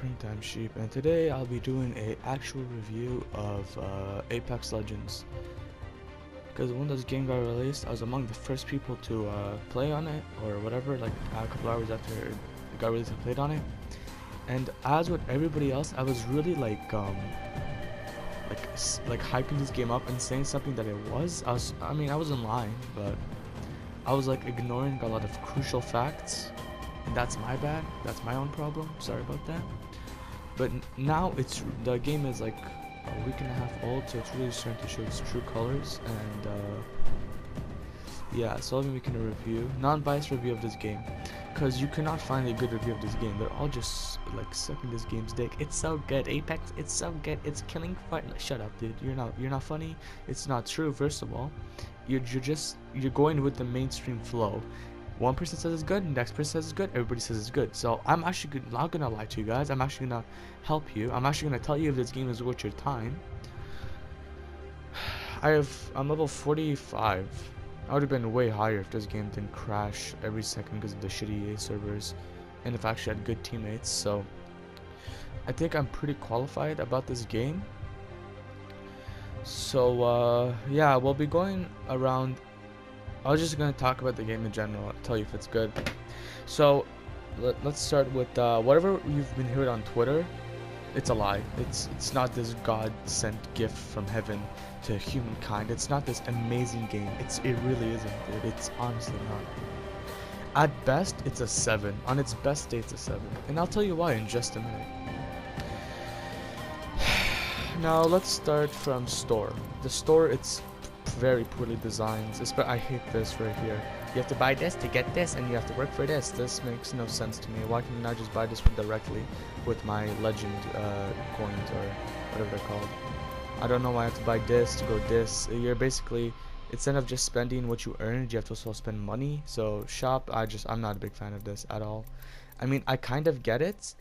Springtime Sheep, and today I'll be doing a actual review of Apex Legends. Because when this game got released, I was among the first people to play on it, or whatever, like a couple hours after it got released, I played on it. And as with everybody else, I was really like hyping this game up and saying something that it was. I wasn't lying, but I was like ignoring a lot of crucial facts, and that's my bad. That's my own problem. Sorry about that. But now the game is like a week and a half old, so it's really starting to show its true colors. And yeah, so I'll be making a review, non-biased review of this game, because you cannot find a good review of this game. They're all just like sucking this game's dick. It's so good, Apex. It's so good. It's killing fun. Like, shut up, dude. You're not funny. It's not true. First of all, you're going with the mainstream flow. One person says it's good, next person says it's good, everybody says it's good. So I'm actually not gonna lie to you guys. I'm actually gonna help you. I'm actually gonna tell you if this game is worth your time. I'm level 45. I would have been way higher if this game didn't crash every second because of the shitty EA servers, and if I actually had good teammates. So I think I'm pretty qualified about this game. So yeah, we'll be going around. I was just gonna talk about the game in general, I'll tell you if it's good. So let's start with whatever you've been hearing on Twitter. It's a lie. It's not this God-sent gift from heaven to humankind. It's not this amazing game. It really isn't, dude. It's honestly not. At best, it's a 7. On its best day, it's a 7. And I'll tell you why in just a minute. Now let's start from store. The store, it's very poorly designed. I hate this right here. You have to buy this to get this, and you have to work for this. This makes no sense to me. Why can you not just buy this directly with my legend coins or whatever they're called? I don't know why I have to buy this to go this. You're basically, instead of just spending what you earned, you have to also spend money. So shop, I'm not a big fan of this at all. I mean, I kind of get it,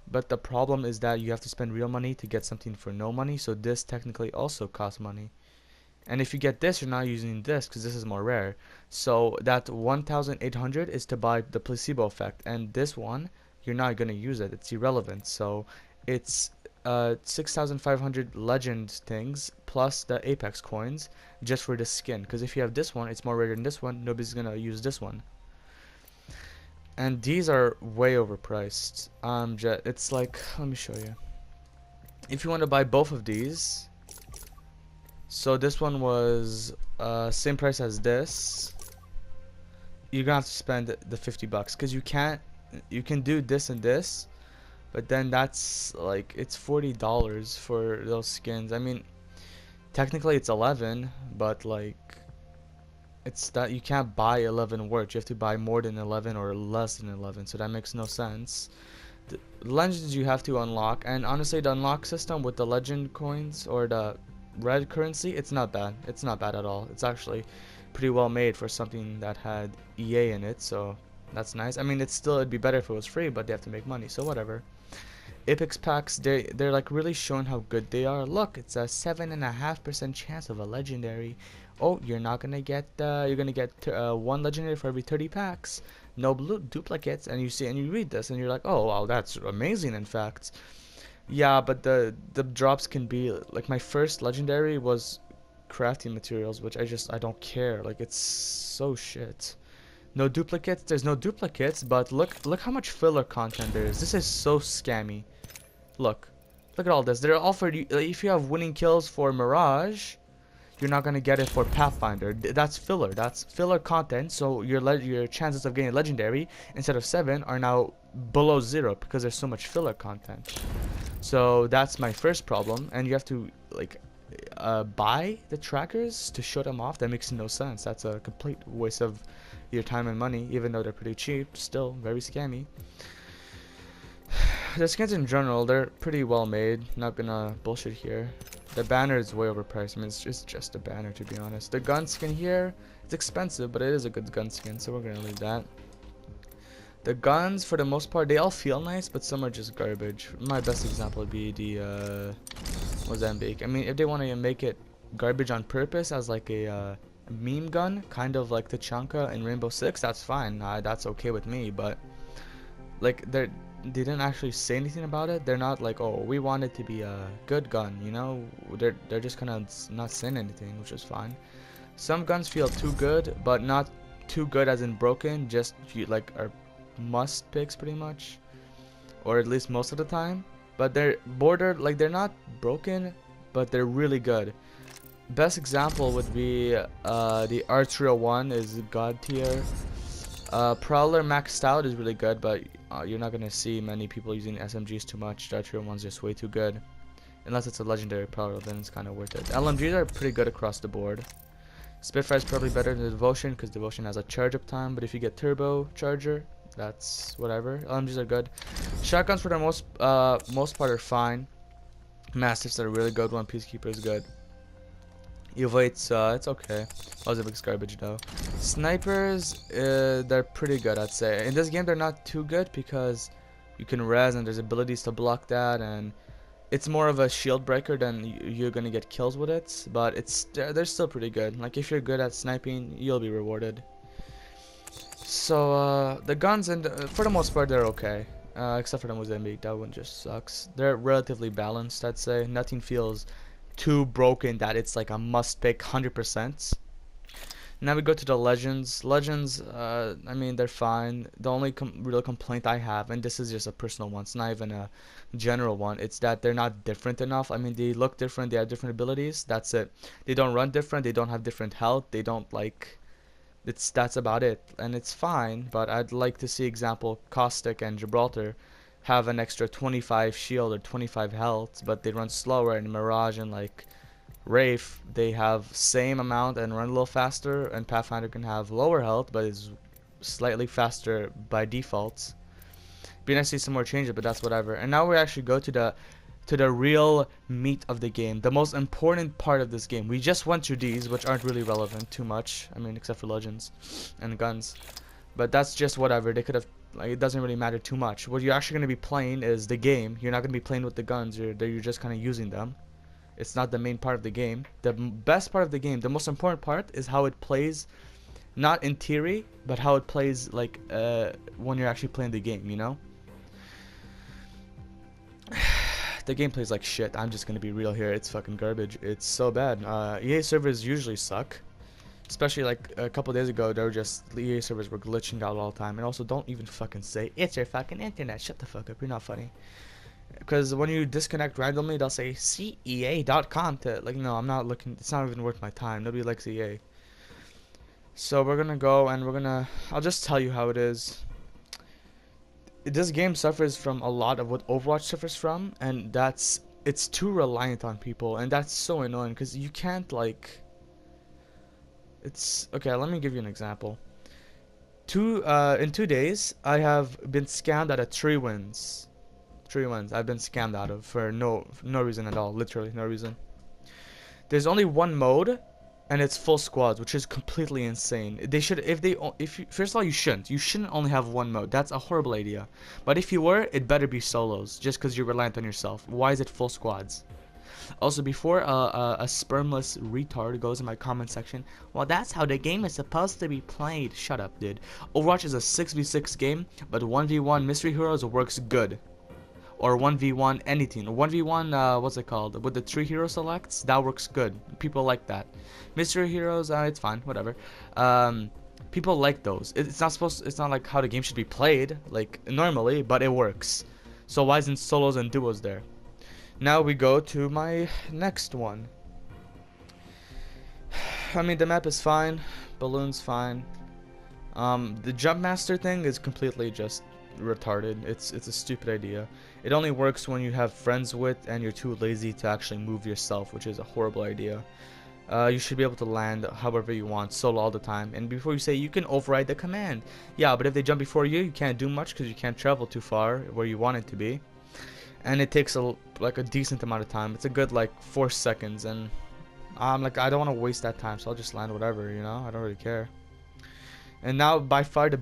but the problem is that you have to spend real money to get something for no money. So this technically also costs money. And if you get this, you're not using this because this is more rare. So that 1,800 is to buy the placebo effect, and this one you're not gonna use it. It's irrelevant. So it's 6,500 legend things plus the Apex coins just for the skin. Because if you have this one, it's more rare than this one. Nobody's gonna use this one. And these are way overpriced. It's like, let me show you. If you want to buy both of these. So this one was same price as this. You're gonna have to spend the 50 bucks because you can do this and this, but then that's like it's $40 for those skins. I mean, technically it's 11, but like it's that you can't buy 11 words. You have to buy more than 11 or less than 11, so that makes no sense. The legends you have to unlock, and honestly the unlock system with the legend coins or the red currency, it's not bad. It's not bad at all. It's actually pretty well made for something that had EA in it, so that's nice. I mean, it'd be better if it was free, but they have to make money, so whatever. Apex packs, they're like really showing how good they are. Look, it's a 7.5% chance of a legendary. Oh, you're not gonna get you're gonna get one legendary for every 30 packs. No blue duplicates, and you read this and you're like, oh wow, that's amazing. In fact, yeah, but the drops can be like, my first legendary was crafting materials, which I don't care. Like, it's so shit. No duplicates. There's no duplicates, but look how much filler content there is. This is so scammy. Look at all this. They're offered you, if you have winning kills for Mirage, you're not gonna get it for Pathfinder. That's filler. That's filler content. So your chances of getting legendary instead of 7 are now below 0 because there's so much filler content. So that's my first problem, and you have to like buy the trackers to show them off. That makes no sense. That's a complete waste of your time and money, even though they're pretty cheap. Still very scammy. The skins in general, they're pretty well made. Not gonna bullshit here. The banner is way overpriced. I mean, it's just a banner, to be honest. The gun skin here, it's expensive, but it is a good gun skin, so we're gonna leave that. The guns, for the most part, they all feel nice, but some are just garbage. My best example would be the Mozambique. I mean, if they want to make it garbage on purpose as like a meme gun, kind of like the Chanka in Rainbow Six, that's fine. That's okay with me. But like, they didn't actually say anything about it. They're not like, oh, we want it to be a good gun, you know. They're just kind of not saying anything, which is fine. Some guns feel too good, but not too good as in broken. Just like are must picks pretty much, or at least most of the time. But they're bordered, like they're not broken, but they're really good. Best example would be the R301 is god tier. Prowler maxed out is really good, but you're not gonna see many people using SMGs too much. The R301's just way too good. Unless it's a legendary Prowler, then it's kind of worth it. LMGs are pretty good across the board. Spitfire is probably better than Devotion because Devotion has a charge up time, but if you get Turbo Charger, that's whatever. LMGs are good. Shotguns for the most part are fine. Mastiffs are really good. One Peacekeeper is good. Evates, it's okay. Ozivic's garbage though. Snipers, they're pretty good, I'd say. In this game, they're not too good because you can res and there's abilities to block that, and it's more of a shield breaker than you're gonna get kills with it. But they're still pretty good. Like if you're good at sniping, you'll be rewarded. So the guns, and for the most part, they're okay. Except for the Mozambique, that one just sucks. They're relatively balanced, I'd say. Nothing feels too broken that it's like a must pick 100%. Now we go to the legends. I mean, they're fine. The only real complaint I have, and this is just a personal one, it's not even a general one, it's that they're not different enough. I mean, they look different, they have different abilities, that's it. They don't run different, they don't have different health, they don't like, that's about it, and it's fine. But I'd like to see, example, Caustic and Gibraltar have an extra 25 shield or 25 health, but they run slower. And Mirage and like Wraith, they have same amount and run a little faster, and Pathfinder can have lower health but is slightly faster by default. Be nice to see some more changes, but that's whatever. And now we actually go to the real meat of the game, the most important part of this game. We just went through these, which aren't really relevant too much, I mean, except for legends and guns, but that's just whatever. They could have, like, it doesn't really matter too much. What you're actually going to be playing is the game. You're not going to be playing with the guns, you're just kind of using them. It's not the main part of the game. The best part of the game, the most important part, is how it plays, not in theory, but how it plays like when you're actually playing the game, you know. The game plays like shit. I'm just gonna be real here. It's fucking garbage. It's so bad. EA servers usually suck. Especially like a couple days ago, they were just, the EA servers were glitching out all the time. And also, don't even fucking say it's your fucking internet. Shut the fuck up. You're not funny. Because when you disconnect randomly, they'll say CEA.com to, like, no, I'm not looking. It's not even worth my time. Nobody likes EA. So we're gonna go and I'll just tell you how it is. This game suffers from a lot of what Overwatch suffers from, and it's too reliant on people, and that's so annoying because you can't, like, it's okay. Let me give you an example. In 2 days, I have been scammed out of 3 wins. 3 wins I've been scammed out of for no reason at all. Literally no reason. There's only one mode, and it's full squads, which is completely insane. They should, first of all, you shouldn't only have one mode. That's a horrible idea. But if you were, it better be solos, just because you're reliant on yourself. Why is it full squads? Also, before a spermless retard goes in my comment section, well, that's how the game is supposed to be played. Shut up, dude. Overwatch is a 6v6 game, but 1v1 Mystery Heroes works good. Or 1v1 anything. 1v1, what's it called? With the 3 hero selects, that works good. People like that. Mystery Heroes, it's fine, whatever. People like those. It's not like how the game should be played, like, normally, but it works. So why isn't solos and duos there? Now we go to my next one. I mean, the map is fine. Balloon's fine. The Jump Master thing is completely just retarded. It's a stupid idea. It only works when you have friends with and you're too lazy to actually move yourself, which is a horrible idea. You should be able to land however you want, solo all the time. And before you say you can override the command, yeah, but if they jump before you, you can't do much because you can't travel too far where you want it to be. And it takes like a decent amount of time. It's a good like 4 seconds, and I'm like, I don't want to waste that time, so I'll just land whatever, you know. I don't really care. And now by far the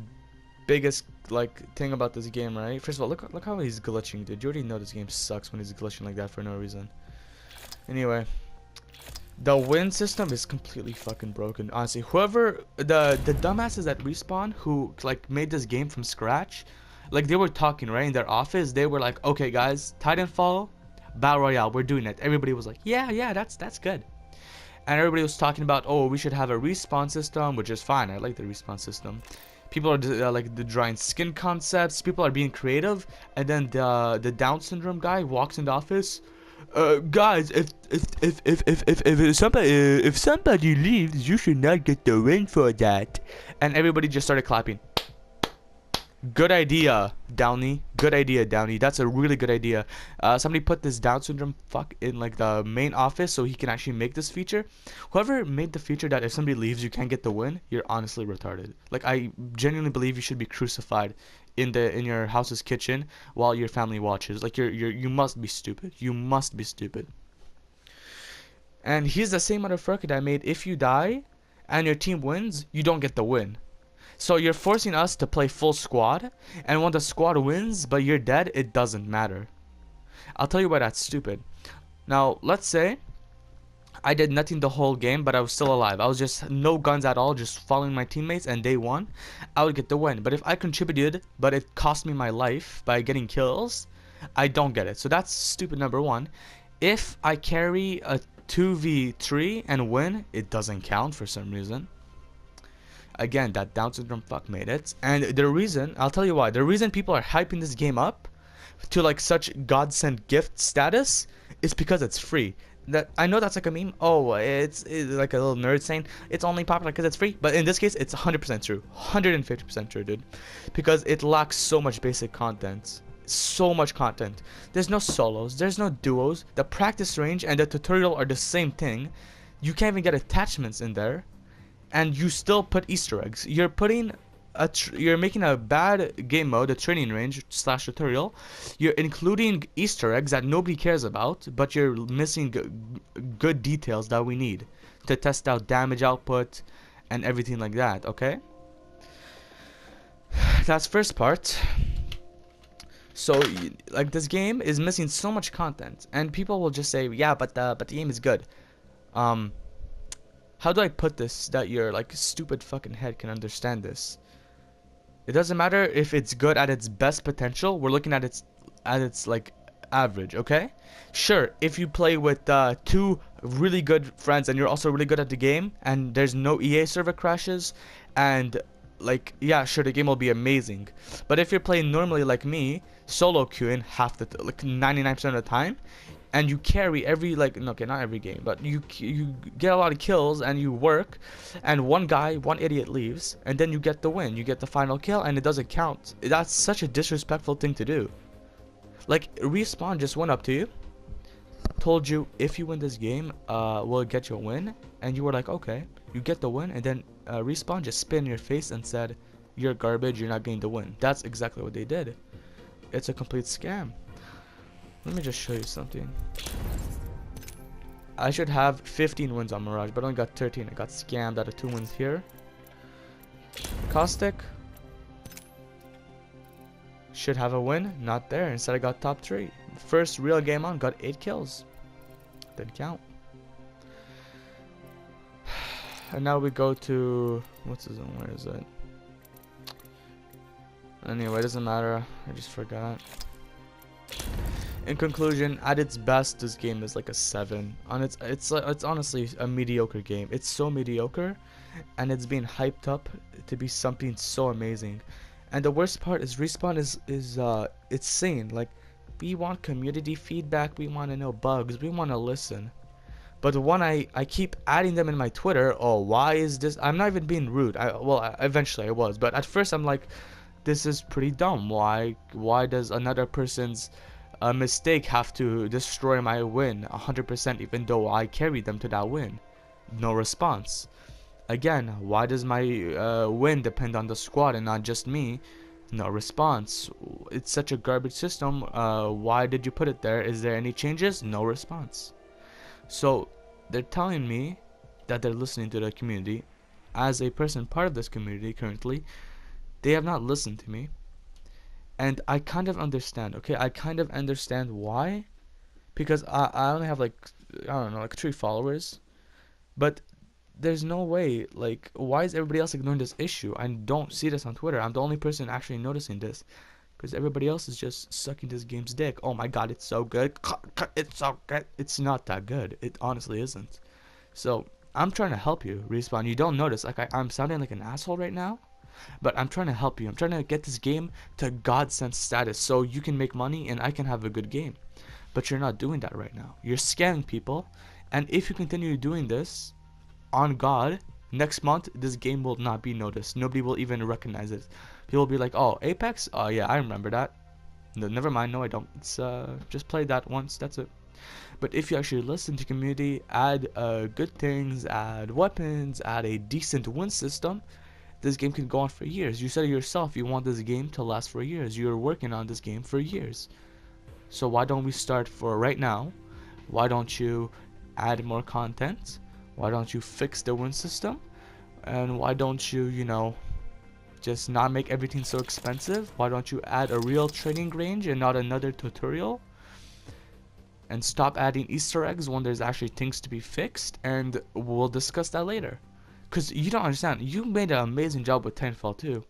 biggest like thing about this game, right? First of all, look how he's glitching, dude. You already know this game sucks when he's glitching like that for no reason. Anyway, the win system is completely fucking broken. Honestly, whoever the dumbasses at Respawn who like made this game from scratch, Like they were talking right in their office. They were like, okay guys, Titanfall Battle Royale, we're doing it. Everybody was like, yeah, that's good. And everybody was talking about, oh, we should have a respawn system, which is fine. I like the respawn system. People are like the drawing skin concepts. People are being creative. And then the Down syndrome guy walks in the office. Guys, if somebody leaves, you should not get the win for that. And everybody just started clapping. Good idea, Downey. Good idea, Downey. That's a really good idea. Somebody put this Down syndrome fuck in like the main office so he can actually make this feature. Whoever made the feature that if somebody leaves you can't get the win, you're honestly retarded. Like I genuinely believe you should be crucified in your house's kitchen while your family watches. Like you must be stupid. You must be stupid. And he's the same motherfucker that made if you die and your team wins, you don't get the win. So you're forcing us to play full squad, and when the squad wins but you're dead, it doesn't matter. I'll tell you why that's stupid. Now, let's say I did nothing the whole game, but I was still alive. I was just no guns at all, just following my teammates, and they won. I would get the win. But if I contributed, but it cost me my life by getting kills, I don't get it. So that's stupid number one. If I carry a 2v3 and win, it doesn't count for some reason. Again, that Down syndrome fuck made it. And the reason, I'll tell you why. The reason people are hyping this game up to like such godsend gift status is because it's free. That I know that's like a meme. Oh, it's like a little nerd saying it's only popular because it's free. But in this case, it's 100% true. 150% true, dude. Because it lacks so much basic content. So much content. There's no solos. There's no duos. The practice range and the tutorial are the same thing. You can't even get attachments in there. And you still put Easter eggs. You're putting you're making a bad game mode, a training range / tutorial. You're including Easter eggs that nobody cares about, but you're missing good details that we need to test out damage output and everything like that. Okay, that's first part. So like this game is missing so much content, and people will just say, yeah, but the game is good. How do I put this that your like stupid fucking head can understand this? It doesn't matter if it's good at its best potential. We're looking at its like average, okay? Sure, if you play with two really good friends and you're also really good at the game and there's no EA server crashes and like yeah, sure, the game will be amazing. But if you're playing normally like me, solo queuing half the like 99% of the time, and you carry every like okay, not every game, but you get a lot of kills and you work, and one idiot leaves, and then you get the win, you get the final kill, and it doesn't count. That's such a disrespectful thing to do. Like Respawn just went up to you, told you if you win this game, we'll get you a win, and you were like okay, you get the win, and then Respawn just spit in your face and said you're garbage, you're not getting the win. That's exactly what they did. It's a complete scam. Let me just show you something. I should have 15 wins on Mirage, but I only got 13. I got scammed out of 2 wins here. Caustic should have a win, not there. Instead I got top 3. First real game on, got 8 kills. Didn't count. And now we go to what's his own? Where is it? Anyway, it doesn't matter. I just forgot. In conclusion, at its best, this game is like a 7. On it's honestly a mediocre game. It's so mediocre, and it's being hyped up to be something so amazing. And the worst part is Respawn is it's saying like, we want community feedback, we want to know bugs, we want to listen. But when I keep adding them in my Twitter, oh, why is this? I'm not even being rude. Eventually I was, but at first I'm like, this is pretty dumb. Why does another person's a mistake have to destroy my win 100% even though I carried them to that win? No response. Again, why does my win depend on the squad and not just me? No response. It's such a garbage system. Why did you put it there? Is there any changes? No response. So they're telling me that they're listening to the community. As a person part of this community currently, they have not listened to me. And I kind of understand, okay? I kind of understand why. Because I only have like, I don't know, like 3 followers. But there's no way, like, why is everybody else ignoring this issue? I don't see this on Twitter. I'm the only person actually noticing this. because everybody else is just sucking this game's dick. Oh my god, it's so good. It's so good. It's not that good. It honestly isn't. So I'm trying to help you, Respawn. You don't notice, like I'm sounding like an asshole right now, but I'm trying to help you. I'm trying to get this game to godsend status so you can make money and I can have a good game. But you're not doing that right now. You're scamming people, and if you continue doing this, on God, next month this game will not be noticed. Nobody will even recognize it. People will be like, "Oh, Apex? Oh yeah, I remember that." No, never mind. No, I don't. It's just played that once. That's it. But if you actually listen to community, add good things, add weapons, add a decent win system, this game can go on for years. You said it yourself, you want this game to last for years. You're working on this game for years. So why don't we start for right now? Why don't you add more content? Why don't you fix the win system? And why don't you, just not make everything so expensive? Why don't you add a real training range and not another tutorial? And stop adding Easter eggs when there's actually things to be fixed, and we'll discuss that later. Because you don't understand, you made an amazing job with Titanfall 2.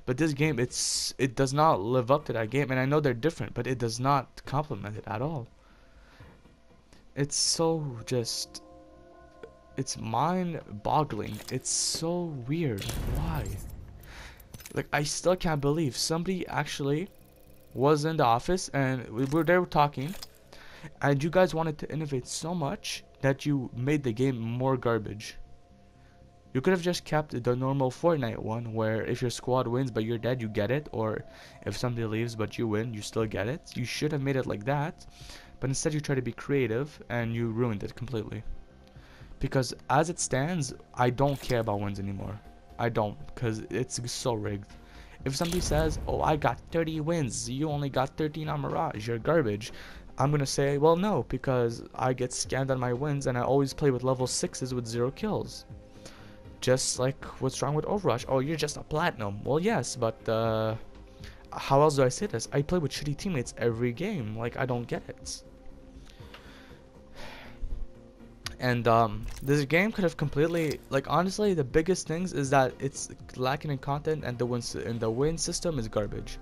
But this game, it does not live up to that game, and I know they're different, but it does not complement it at all. It's so just, it's mind-boggling. It's so weird. Why? Like, I still can't believe somebody actually was in the office, and we were there talking, and you guys wanted to innovate so much that you made the game more garbage. You could have just kept the normal Fortnite one, where if your squad wins but you're dead, you get it, or if somebody leaves but you win, you still get it. You should have made it like that, but instead you try to be creative and you ruined it completely. Because as it stands, I don't care about wins anymore. I don't, because it's so rigged. If somebody says, "Oh, I got 30 wins, you only got 13 on Mirage, you're garbage," I'm gonna say, well, no, because I get scammed on my wins and I always play with level 6s with 0 kills. Just like what's wrong with Overwatch? Oh, you're just a platinum. Well, yes, but how else do I say this? I play with shitty teammates every game. Like, I don't get it. And this game could have completely, like, honestly, the biggest things is that it's lacking in content, and the win system is garbage.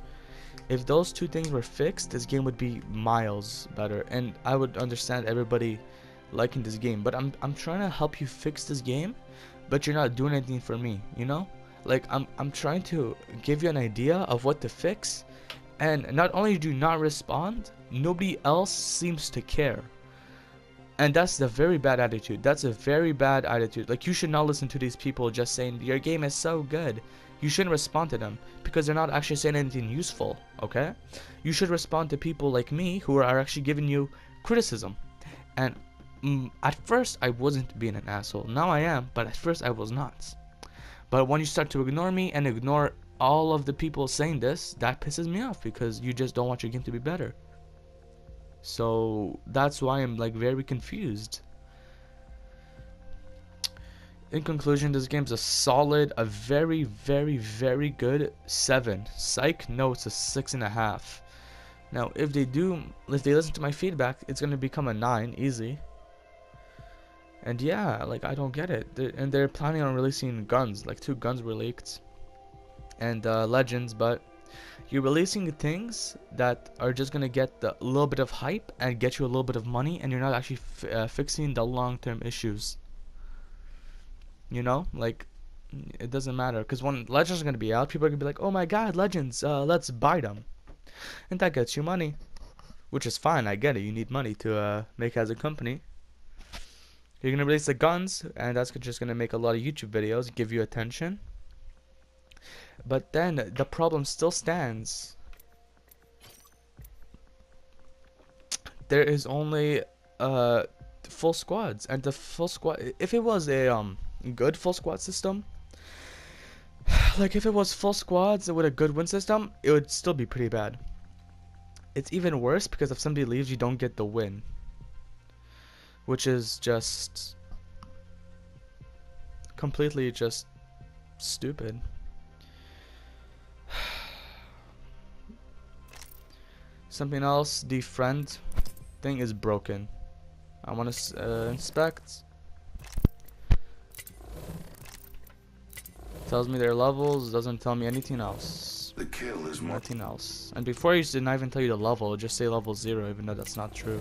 If those two things were fixed, this game would be miles better, and I would understand everybody liking this game. But I'm trying to help you fix this game, but you're not doing anything for me, you know? Like, I'm trying to give you an idea of what to fix, and not only do you not respond, nobody else seems to care. And that's the very bad attitude. That's a very bad attitude. Like, you should not listen to these people just saying your game is so good. You shouldn't respond to them because they're not actually saying anything useful, okay? You should respond to people like me who are actually giving you criticism. And at first I wasn't being an asshole. Now I am, but at first I was not. But when you start to ignore me and ignore all of the people saying this, that pisses me off because you just don't want your game to be better. So that's why I'm like very confused. In conclusion, this game's a solid, a very, very, very good 7. Psych? No, it's a 6.5. Now, if they listen to my feedback, it's gonna become a 9, easy. And yeah, like, I don't get it. They're planning on releasing guns. Like, 2 guns were leaked. And legends, but you're releasing things that are just gonna get a little bit of hype and get you a little bit of money, and you're not actually fixing the long-term issues. You know, like, it doesn't matter, because when Legends are going to be out, people are going to be like, oh my god, Legends, let's buy them. And that gets you money, which is fine, I get it, you need money to make as a company. You're going to release the guns, and that's just going to make a lot of YouTube videos, give you attention. But then, the problem still stands. There is only full squads, and the full squad, if it was a good full squad system, like if it was full squads with a good win system, it would still be pretty bad. It's even worse because if somebody leaves, you don't get the win, which is just completely just stupid. Something else, the friend thing is broken. I want to inspect. Tells me their levels, doesn't tell me anything else. The kill is more. Nothing else. And before, you did not even tell you the level, just say level 0, even though that's not true.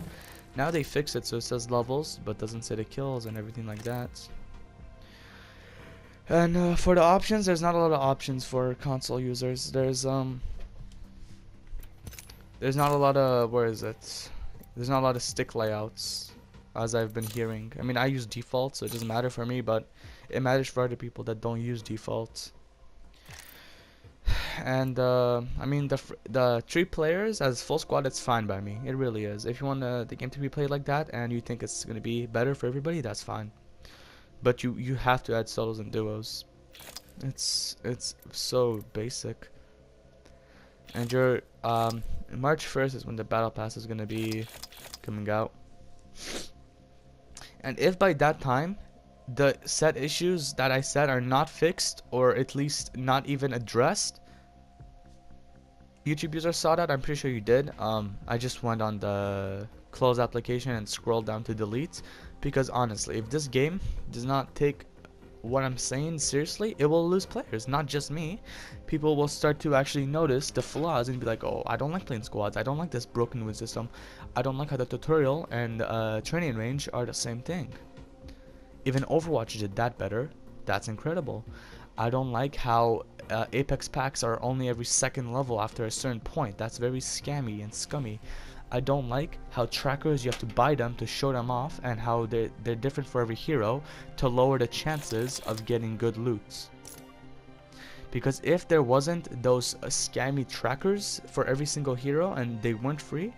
Now they fix it so it says levels, but doesn't say the kills and everything like that. And for the options, there's not a lot of options for console users. There's not a lot of, where is it? There's not a lot of stick layouts, as I've been hearing. I mean, I use default, so it doesn't matter for me, but it matters for other people that don't use default. And I mean, the 3 players as full squad, it's fine by me. It really is. If you want the game to be played like that and you think it's gonna be better for everybody, that's fine. But you have to add solos and duos. It's so basic. And you're March 1st is when the battle pass is gonna be coming out. And if by that time the set issues that I said are not fixed, or at least not even addressed, YouTube users saw that. I'm pretty sure you did. I just went on the close application and scrolled down to delete, because honestly, if this game does not take what I'm saying seriously, it will lose players. Not just me. People will start to actually notice the flaws and be like, oh, I don't like playing squads, I don't like this broken win system, I don't like how the tutorial and training range are the same thing. Even Overwatch did that better. That's incredible. I don't like how Apex packs are only every 2nd level after a certain point. That's very scammy and scummy. I don't like how trackers, you have to buy them to show them off, and how they're different for every hero to lower the chances of getting good loots. Because if there wasn't those scammy trackers for every single hero and they weren't free,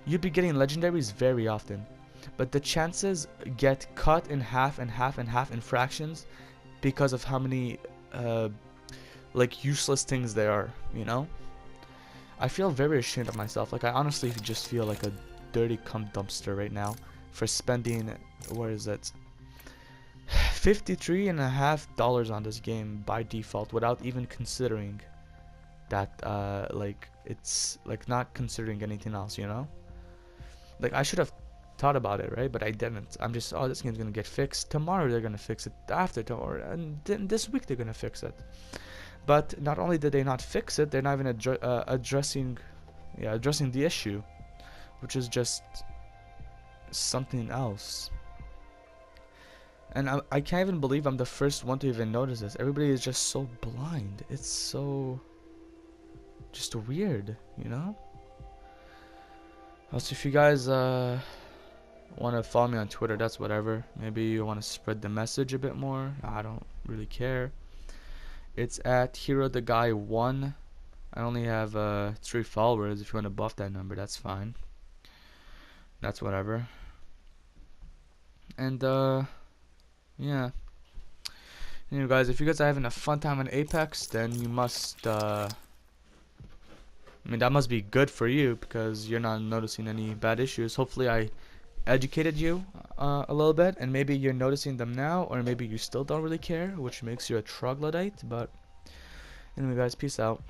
you'd be getting legendaries very often. But the chances get cut in half and half and half in fractions because of how many like useless things there are, you know? I feel very ashamed of myself. Like, I honestly just feel like a dirty cum dumpster right now for spending, where is it, $53.50 on this game by default without even considering that like, it's like not considering anything else, you know? Like, I should have thought about it, right? But I didn't. I'm just, oh, this game's gonna get fixed tomorrow, they're gonna fix it after tomorrow, and then this week they're gonna fix it. But not only did they not fix it, they're not even addressing the issue, which is just something else. And I can't even believe I'm the first one to even notice this. Everybody is just so blind. It's so just weird, you know? Also, if you guys want to follow me on Twitter, that's whatever. Maybe you want to spread the message a bit more. I don't really care. It's at Hero the Guy 1. I only have 3 followers. If you want to buff that number, that's fine. That's whatever. And yeah. Anyway, guys, if you guys are having a fun time in Apex, then you must I mean, that must be good for you, because you're not noticing any bad issues. Hopefully I educated you a little bit, and maybe you're noticing them now, or maybe you still don't really care, which makes you a troglodyte. But anyway, guys, peace out.